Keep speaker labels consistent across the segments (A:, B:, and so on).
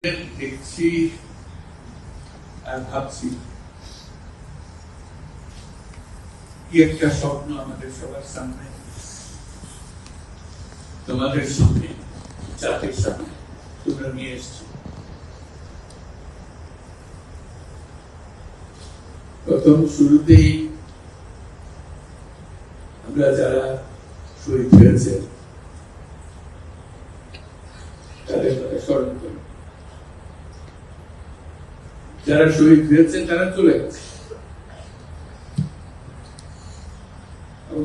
A: দেখছি আর ভাবছি কি একটা স্বপ্ন আমাদের সবার সামনে, তোমাদের সামনে, জাতির সামনে তোমরা নিয়ে এসছো। প্রথম শুরুতেই আমরা যারা শহীদ হয়েছে তাদের কথা স্মরণ করি। যারা শহীদ হয়েছে তারা চলে গেছে,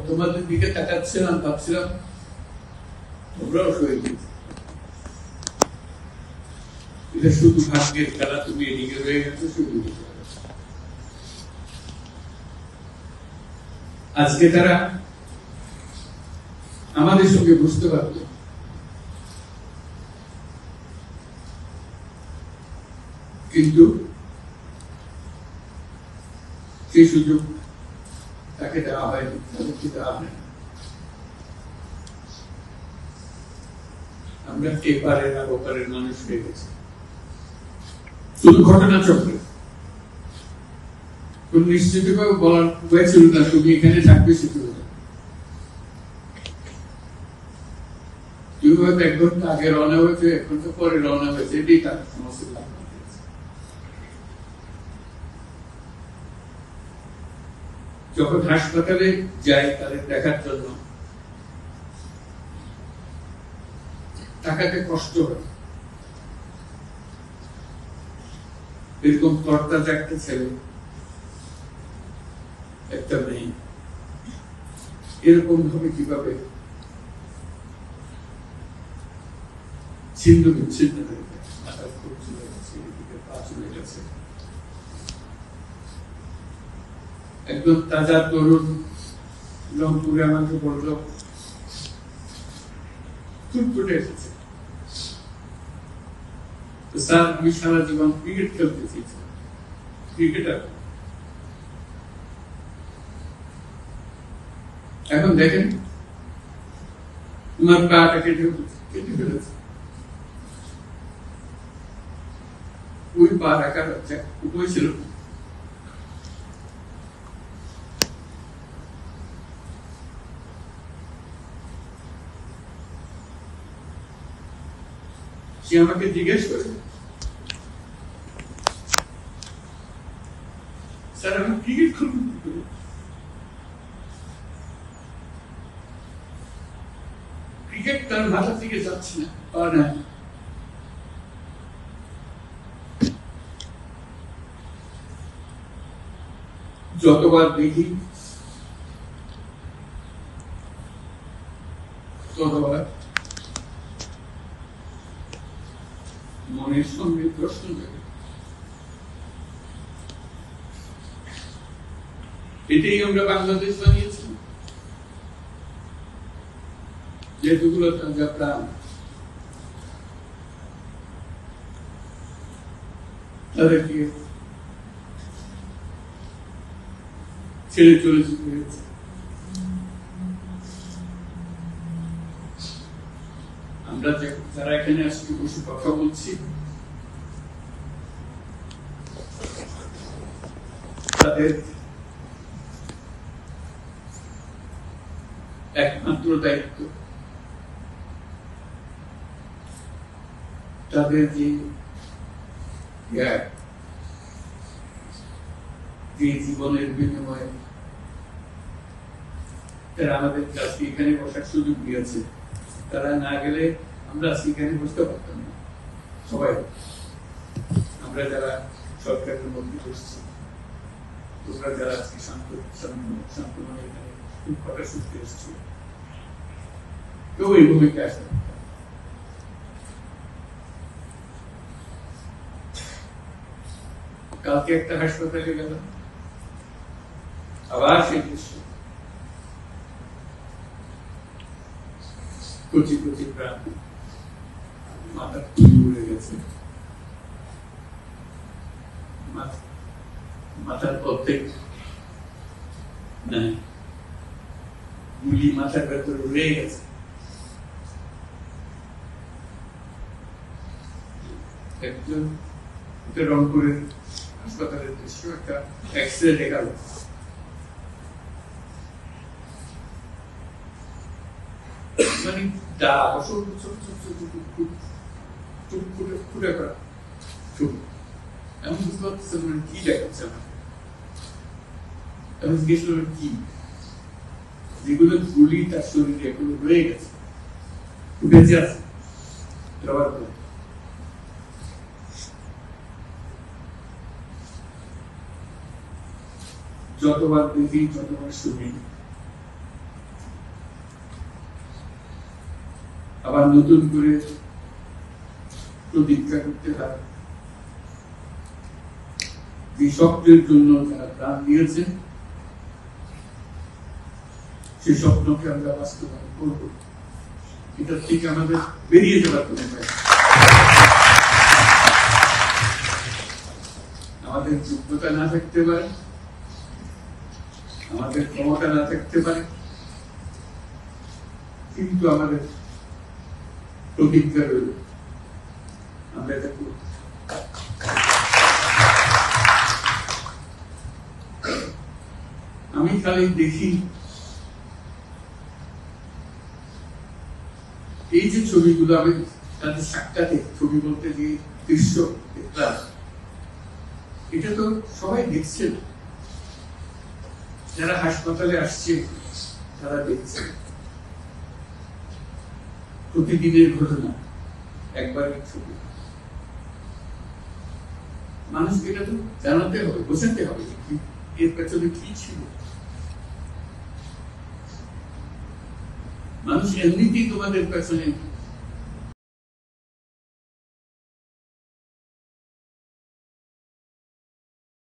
A: তোমাদের দিকে তাকাচ্ছিলাম, ভাবছিলাম তোমরাও শহীদ হয়েছে। এটা শুধু ভাগ্যের খেলা, তুমি এদিকে রয়ে গেছো, শুধু আজকে তারা আমাদের সঙ্গে বুঝতে পারবে, কিন্তু সেই সুযোগ তাকে দেওয়া হয়নি, তাদেরকে দেওয়া হয়নি। আমরা এপারের আর ওপারের মানুষ হয়ে গেছি। শুধু ঘটনা চক্রে কোন নিশ্চিতভাবে বলার হয়েছিল না তুমি এখানে থাকবে, সেটা কেউ হয়তো 1 ঘন্টা আগে রওনা হয়েছে, 1 ঘন্টা পরে রওনা হয়েছে, এটাই তার সমস্যা। যখন হাসপাতালে যায় তাদের দেখার জন্য, টাকাতে কষ্ট হয়। এরকম তরতাজা একটা ছেলে, একটা মেয়ে, এরকম ভাবে কিভাবে ছিন্ন বিচ্ছিন্ন হয়ে গেছে, মাথার খুব চলে গেছে, এদিকে পা চলে গেছে। একদম তাজা তরুণ রংপুরে আমাকে বললো ফুটফুটে এসেছে, স্যার আমি সারা জীবন ক্রিকেট খেলতে চেয়েছি, ক্রিকেটার। এখন দেখেন তোমার পাটা কেটে ফেলেছে, ওই পা রাখার উপায় ছিল। সে আমাকে জিজ্ঞেস করে, স্যার আমি ক্রিকেট খেলব কি করে? ক্রিকেট তার মাথা থেকে যাচ্ছে না, পার না। যতবার দেখি ততবার মনের সঙ্গে প্রশ্ন জাগে। এটাই আমরা বাংলাদেশ বানিয়েছি, যেগুলো তাজা প্রাণ, তাদেরকে ছেড়ে চলে যেতে হয়েছে। আমরা যারা এখানে আজকে বসে কথা বলছি, তাদের একমাত্র দায়িত্ব তাদের যে জীবনের বিনিময়ে তারা আমাদের আজকে এখানে বসার সুযোগ দিয়েছে। তারা না গেলে আমরা আজকে এখানে বসতে পারতাম না। সবাই আমরা যারা সরকারের মধ্যে বসছি, তোমরা যারা আজকে শান্ত মনে এখানে কথা শুনতে এসছি, কেউ এই ভূমিকা আসে না। কালকে একটা হাসপাতালে গেলাম, আবার সেই দৃশ্য, কচি কচি প্রাণ, মাথা উড়ে গেছে, মাথার অর্ধেক নাই, গুলি মাথার ভেতরে উড়ে গেছে। একজন রংপুরের হাসপাতালের দৃশ্য, একটা এক্সরে দেখালো, মানে ফুটে করা এমন বুঝতে পারতেছে মানে কি দেখাচ্ছে আমার। আমি জিজ্ঞেস করলাম কি, যেগুলো গুলি তার শরীরে এগুলো রয়ে গেছে, বেঁচে আছে, ব্যবহার করে। যতবার দেখি ততবার শুনি, আবার নতুন করে প্রতিজ্ঞা করতে হয় যে স্বপ্নের জন্য যারা প্রাণ দিয়েছে সেই স্বপ্নকে আমরা বাস্তবায়ন করবো। এটার থেকে আমাদের বেরিয়ে যাওয়ার কোনো উপায় নেই। আমাদের যোগ্যতা না থাকতে পারে, আমাদের ক্ষমতা না থাকতে পারে, কিন্তু আমাদের প্রতিজ্ঞা রইল আমরা এটা করব। আমি খালি দেখি এই যে ছবিগুলো, আমি তাদের সাক্ষাতে ছবি বলতে যে দৃশ্য দেখলাম, এটা তো সবাই দেখছে, যারা হাসপাতালে আসছে তারা দেখছে। প্রতিদিনের ঘটনা, একবারের ছবি, মানুষকে এটা তো জানাতে হবে, বোঝাতে হবে এর পেছনে কি ছিল। মানুষ এমনিতেই তোমাদের পেছনে